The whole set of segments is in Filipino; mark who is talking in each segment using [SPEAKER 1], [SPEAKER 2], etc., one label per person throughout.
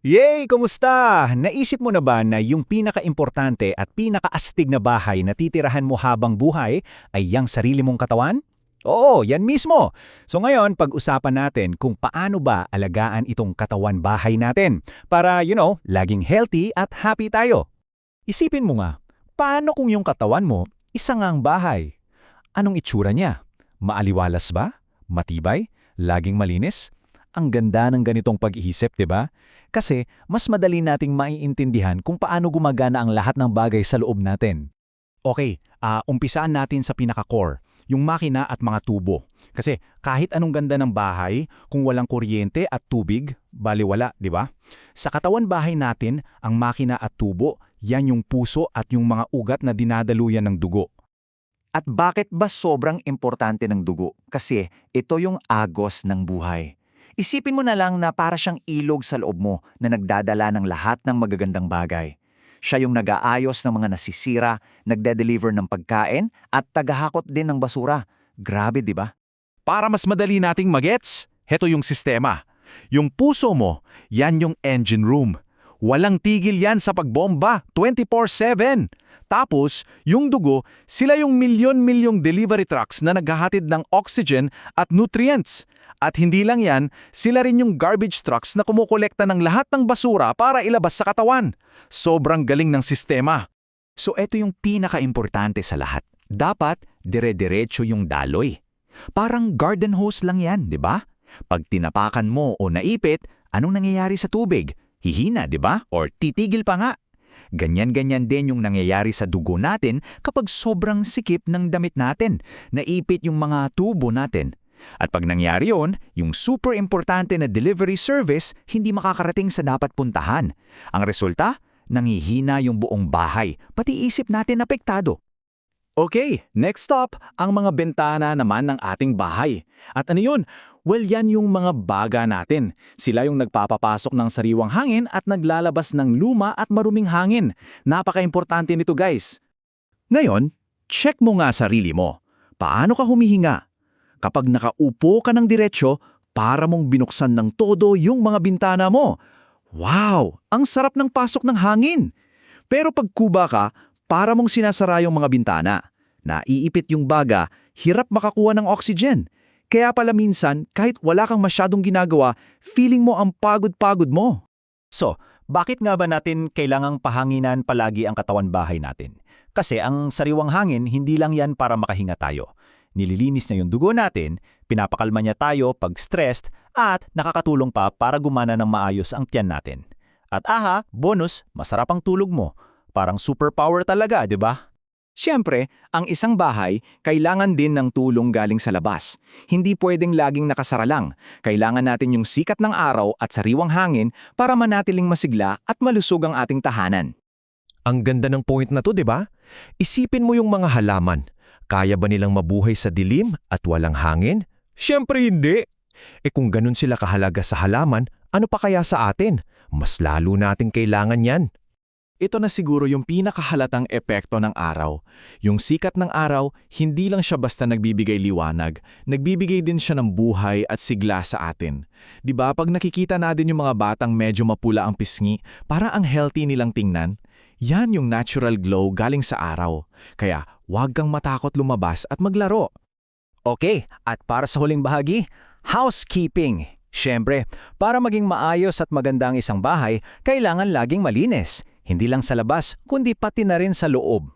[SPEAKER 1] Yay! Kumusta? Naisip mo na ba na yung pinaka-importante at pinaka-astig na bahay na titirahan mo habang buhay ay yang sarili mong katawan? Oo, yan mismo. So ngayon, pag-usapan natin kung paano ba alagaan itong katawan bahay natin para, laging healthy at happy tayo. Isipin mo nga, paano kung yung katawan mo isa ngang bahay? Anong itsura niya? Maaliwalas ba? Matibay? Laging malinis? Ang ganda ng ganitong pag-iisip, 'di ba? Kasi mas madali nating maiintindihan kung paano gumagana ang lahat ng bagay sa loob natin. Okay, umpisaan natin sa pinaka-core, yung makina at mga tubo. Kasi kahit anong ganda ng bahay, kung walang kuryente at tubig, baliwala, 'di ba? Sa katawan bahay natin, ang makina at tubo, yan yung puso at yung mga ugat na dinadaluyan ng dugo.
[SPEAKER 2] At bakit ba sobrang importante ng dugo? Kasi ito yung agos ng buhay. Isipin mo na lang na para siyang ilog sa loob mo na nagdadala ng lahat ng magagandang bagay. Siya yung nag-aayos ng mga nasisira, nagde-deliver ng pagkain, at tagahakot din ng basura. Grabe, di ba?
[SPEAKER 3] Para mas madali nating magets, heto yung sistema. Yung puso mo, yan yung engine room. Walang tigil yan sa pagbomba, 24/7. Tapos, yung dugo, sila yung milyon-milyong delivery trucks na naghahatid ng oxygen at nutrients. At hindi lang yan, sila rin yung garbage trucks na kumukolekta ng lahat ng basura para ilabas sa katawan. Sobrang galing ng sistema.
[SPEAKER 2] So eto yung pinaka-importante sa lahat. Dapat dire-diretso yung daloy. Parang garden hose lang yan, di ba? Pag tinapakan mo o naipit, anong nangyayari sa tubig? Hihina, di ba? Or titigil pa nga. Ganyan-ganyan din yung nangyayari sa dugo natin kapag sobrang sikip ng damit natin. Naipit yung mga tubo natin. At pag nangyari yun, yung super importante na delivery service hindi makakarating sa dapat puntahan. Ang resulta, nangihina yung buong bahay, pati isip natin apektado.
[SPEAKER 3] Okay, next stop, ang mga bintana naman ng ating bahay. At ano yun? Well, yan yung mga baga natin. Sila yung nagpapapasok ng sariwang hangin at naglalabas ng luma at maruming hangin. Napaka-importante nito, guys.
[SPEAKER 2] Ngayon, check mo nga sarili mo. Paano ka humihinga? Kapag nakaupo ka ng diretsyo, para mong binuksan ng todo yung mga bintana mo. Wow! Ang sarap ng pasok ng hangin! Pero pag kuba ka, para mong sinasara yung mga bintana. Naiipit yung baga, hirap makakuha ng oxygen. Kaya pala minsan, kahit wala kang masyadong ginagawa, feeling mo ang pagod-pagod mo.
[SPEAKER 1] So, bakit nga ba natin kailangang pahanginan palagi ang katawan bahay natin? Kasi ang sariwang hangin, hindi lang yan para makahinga tayo. Nililinis niya yung dugo natin, pinapakalma niya tayo pag stressed, at nakakatulong pa para gumana ng maayos ang tiyan natin. At bonus, masarap ang tulog mo. Parang superpower talaga, di ba?
[SPEAKER 2] Siyempre, ang isang bahay, kailangan din ng tulong galing sa labas. Hindi pwedeng laging nakasara lang. Kailangan natin yung sikat ng araw at sariwang hangin para manatiling masigla at malusog ang ating tahanan.
[SPEAKER 3] Ang ganda ng point na to, di ba? Isipin mo yung mga halaman. Kaya ba nilang mabuhay sa dilim at walang hangin? Siyempre hindi. Kung ganun sila kahalaga sa halaman, ano pa kaya sa atin? Mas lalo nating kailangan yan. Ito na siguro yung pinakahalatang epekto ng araw. Yung sikat ng araw, hindi lang siya basta nagbibigay liwanag, nagbibigay din siya ng buhay at sigla sa atin. 'Di ba pag nakikita natin yung mga batang medyo mapula ang pisngi, para ang healthy nilang tingnan? Yan yung natural glow galing sa araw. Kaya huwag kang matakot lumabas at maglaro.
[SPEAKER 1] Okay, at para sa huling bahagi, housekeeping. Siyempre, para maging maayos at maganda ang isang bahay, kailangan laging malinis. Hindi lang sa labas, kundi pati na rin sa loob.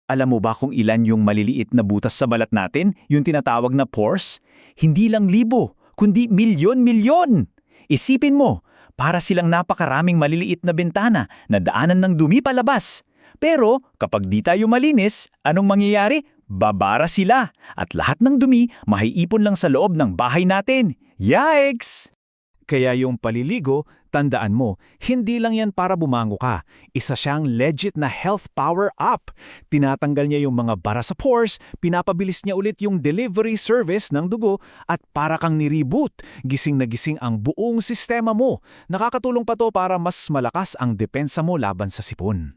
[SPEAKER 2] Alam mo ba kung ilan yung maliliit na butas sa balat natin, yung tinatawag na pores? Hindi lang libo, kundi milyon-milyon. Isipin mo, para silang napakaraming maliliit na bintana na daanan ng dumi palabas. Pero kapag di tayo malinis, anong mangyayari? Babara sila at lahat ng dumi maiipon lang sa loob ng bahay natin. Yikes!
[SPEAKER 1] Kaya yung paliligo, tandaan mo, hindi lang yan para bumango ka. Isa siyang legit na health power up. Tinatanggal niya yung mga bara sa pores, pinapabilis niya ulit yung delivery service ng dugo at para kang ni-reboot. Gising na gising ang buong sistema mo. Nakakatulong pa to para mas malakas ang depensa mo laban sa sipon.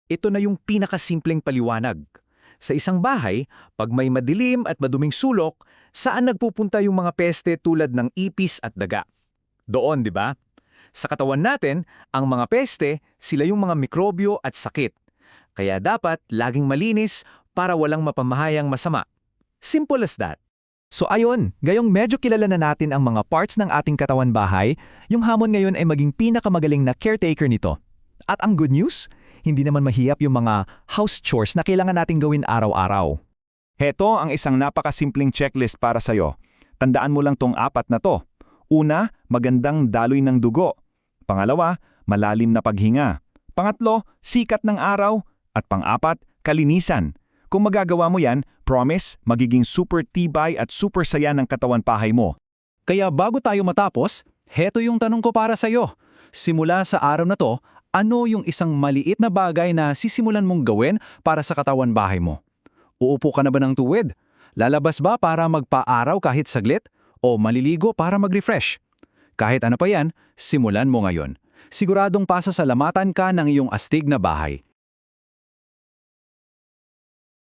[SPEAKER 1] Ito na yung pinakasimpleng paliwanag. Sa isang bahay, pag may madilim at maduming sulok, saan nagpupunta yung mga peste tulad ng ipis at daga? Doon, di ba? Sa katawan natin, ang mga peste, sila yung mga mikrobyo at sakit. Kaya dapat laging malinis para walang mapamahayang masama. Simple as that. So ayon, gayong medyo kilala na natin ang mga parts ng ating katawan bahay, yung hamon ngayon ay maging pinakamagaling na caretaker nito. At ang good news, hindi naman mahiyap yung mga house chores na kailangan nating gawin araw-araw. Heto ang isang napakasimpleng checklist para sa'yo. Tandaan mo lang tong 4 na to. Una, magandang daloy ng dugo. Pangalawa, malalim na paghinga. Pangatlo, sikat ng araw. At pang-4, kalinisan. Kung magagawa mo yan, promise, magiging super tibay at super saya ng katawan pahay mo.
[SPEAKER 4] Kaya bago tayo matapos, heto yung tanong ko para sa'yo. Simula sa araw na to, ano yung isang maliit na bagay na sisimulan mong gawin para sa katawan bahay mo? Uupo ka na ba ng tuwid? Lalabas ba para magpa-araw kahit saglit? O maliligo para mag-refresh? Kahit ano pa yan, simulan mo ngayon. Siguradong pasasalamatan ka ng iyong astig na bahay.